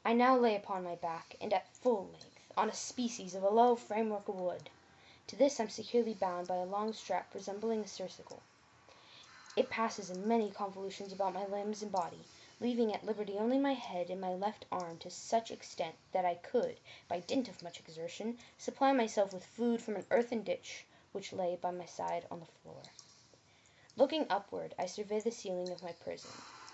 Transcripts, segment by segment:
I now lay upon my back, and at full length, on a species of a low framework of wood. To this I am securely bound by a long strap resembling a surcingle. It passes in many convolutions about my limbs and body, leaving at liberty only my head and my left arm to such extent that I could, by dint of much exertion, supply myself with food from an earthen dish which lay by my side on the floor. Looking upward, I surveyed the ceiling of my prison.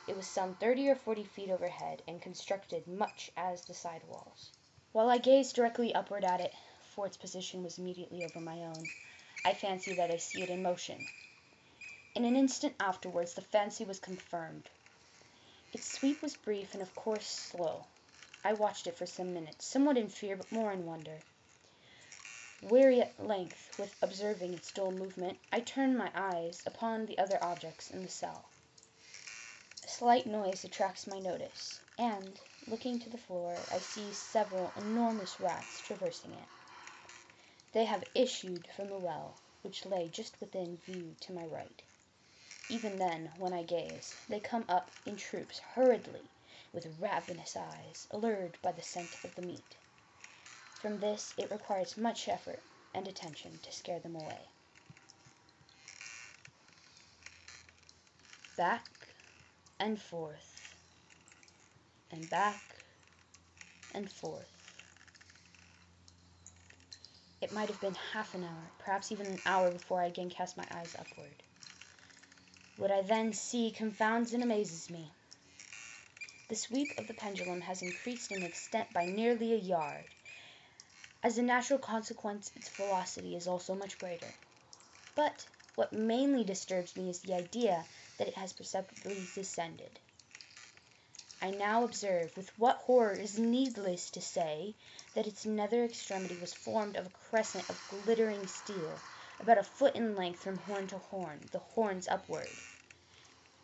It was some 30 or 40 feet overhead, and constructed much as the side walls. While I gazed directly upward at it, for its position was immediately over my own, I fancy that I see it in motion. In an instant afterwards the fancy was confirmed. Its sweep was brief and of course slow. I watched it for some minutes, somewhat in fear but more in wonder. Weary at length with observing its dull movement, I turned my eyes upon the other objects in the cell. A slight noise attracts my notice, and, looking to the floor, I see several enormous rats traversing it. They have issued from the well, which lay just within view to my right. Even then, when I gaze, they come up in troops hurriedly, with ravenous eyes, allured by the scent of the meat. From this it requires much effort and attention to scare them away. Back and forth, and back and forth. It might have been half an hour, perhaps even an hour, before I again cast my eyes upward. What I then see confounds and amazes me. The sweep of the pendulum has increased in extent by nearly a yard. As a natural consequence, its velocity is also much greater. But what mainly disturbs me is the idea that it has perceptibly descended. I now observe, with what horror is needless to say, that its nether extremity was formed of a crescent of glittering steel, about a foot in length from horn to horn, the horns upward,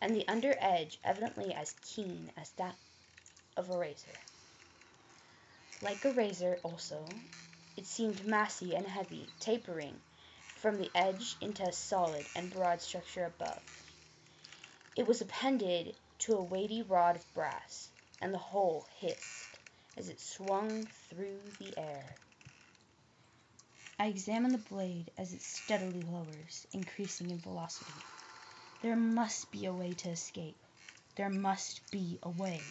and the under edge evidently as keen as that of a razor. Like a razor, also, it seemed massy and heavy, tapering from the edge into a solid and broad structure above. It was appended to a weighty rod of brass, and the whole hissed as it swung through the air. I examine the blade as it steadily lowers, increasing in velocity. There must be a way to escape. There must be a way.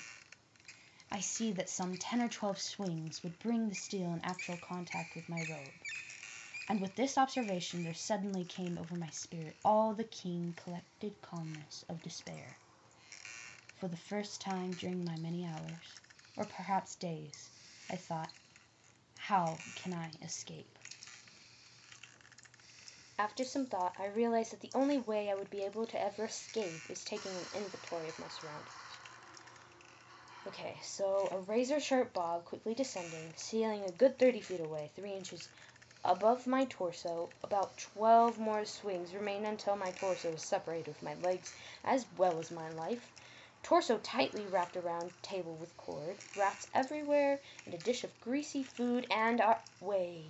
I see that some 10 or 12 swings would bring the steel in actual contact with my robe. And with this observation there suddenly came over my spirit all the keen, collected calmness of despair. For the first time during my many hours, or perhaps days, I thought, how can I escape? After some thought, I realized that the only way I would be able to ever escape is taking an inventory of my surroundings. Okay, so a razor-sharp bob quickly descending, sailing a good 30 feet away, 3 inches above my torso. About 12 more swings remained until my torso was separated with my legs as well as my life. Torso tightly wrapped around table with cord, rats everywhere, and a dish of greasy food, and wait.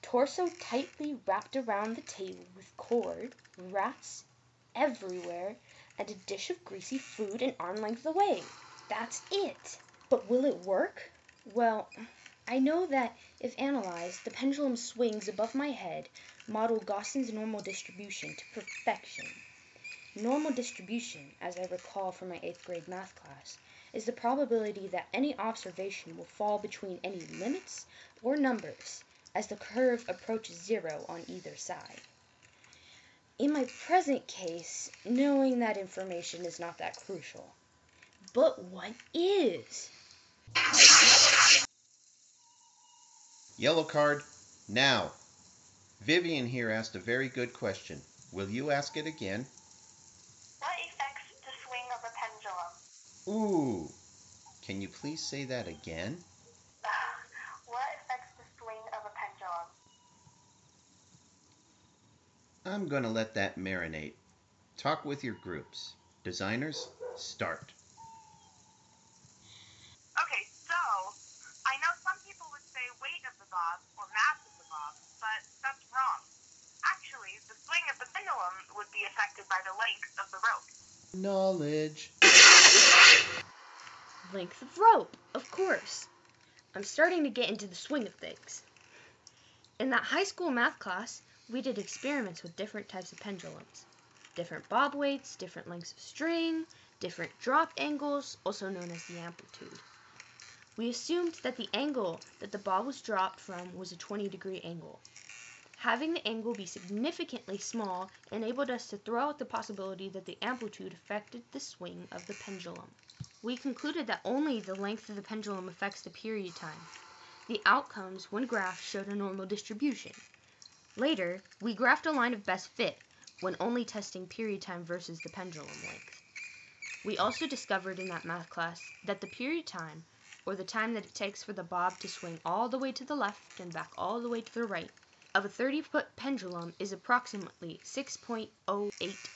Torso tightly wrapped around the table with cord, rats everywhere, and a dish of greasy food an arm length away. That's it. But will it work? Well, I know that, if analyzed, the pendulum swings above my head, model Gauss's normal distribution to perfection. Normal distribution, as I recall from my 8th grade math class, is the probability that any observation will fall between any limits or numbers as the curve approaches 0 on either side. In my present case, knowing that information is not that crucial. But what is? Yellow card, now. Vivian here asked a very good question. Will you ask it again? What affects the swing of a pendulum? Ooh, can you please say that again? What affects the swing of a pendulum? I'm going to let that marinate. Talk with your groups. Designers, start. Okay, so, I know some people would say weight of the bob or mass of the bob, but that's wrong. Actually, the swing of the pendulum would be affected by the length of the rope. Knowledge. Length of rope, of course. I'm starting to get into the swing of things. In that high school math class, we did experiments with different types of pendulums. Different bob weights, different lengths of string, different drop angles, also known as the amplitude. We assumed that the angle that the bob was dropped from was a 20-degree angle. Having the angle be significantly small enabled us to throw out the possibility that the amplitude affected the swing of the pendulum. We concluded that only the length of the pendulum affects the period time. The outcomes, when graphed, showed a normal distribution. Later, we graphed a line of best fit when only testing period time versus the pendulum length. We also discovered in that math class that the period time, or the time that it takes for the bob to swing all the way to the left and back all the way to the right, of a 30-foot pendulum is approximately 6.08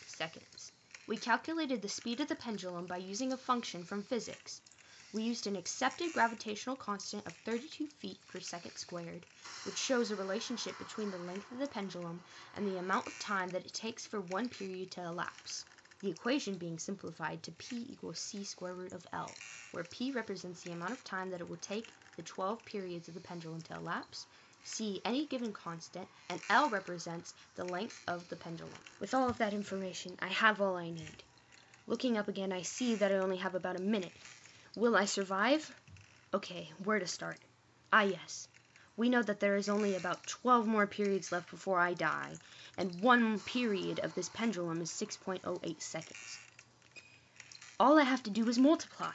seconds. We calculated the speed of the pendulum by using a function from physics. We used an accepted gravitational constant of 32 feet per second squared, which shows a relationship between the length of the pendulum and the amount of time that it takes for one period to elapse. The equation being simplified to P equals c square root of L, where P represents the amount of time that it will take the 12 periods of the pendulum to elapse, C any given constant, and L represents the length of the pendulum. With all of that information, I have all I need. Looking up again, I see that I only have about a minute. Will I survive? Okay, where to start? Ah yes, we know that there is only about 12 more periods left before I die, and one period of this pendulum is 6.08 seconds. All I have to do is multiply.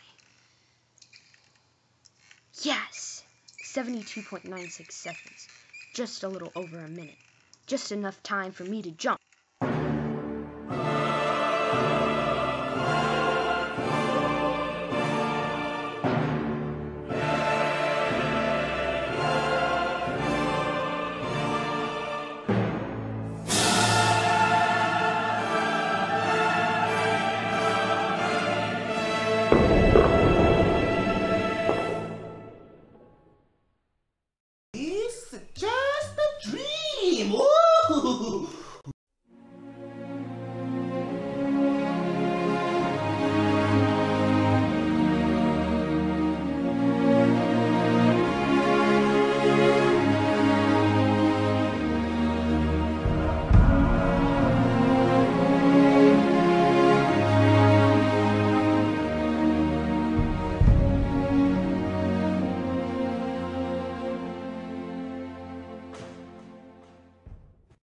Yes! 72.96 seconds. Just a little over a minute. Just enough time for me to jump.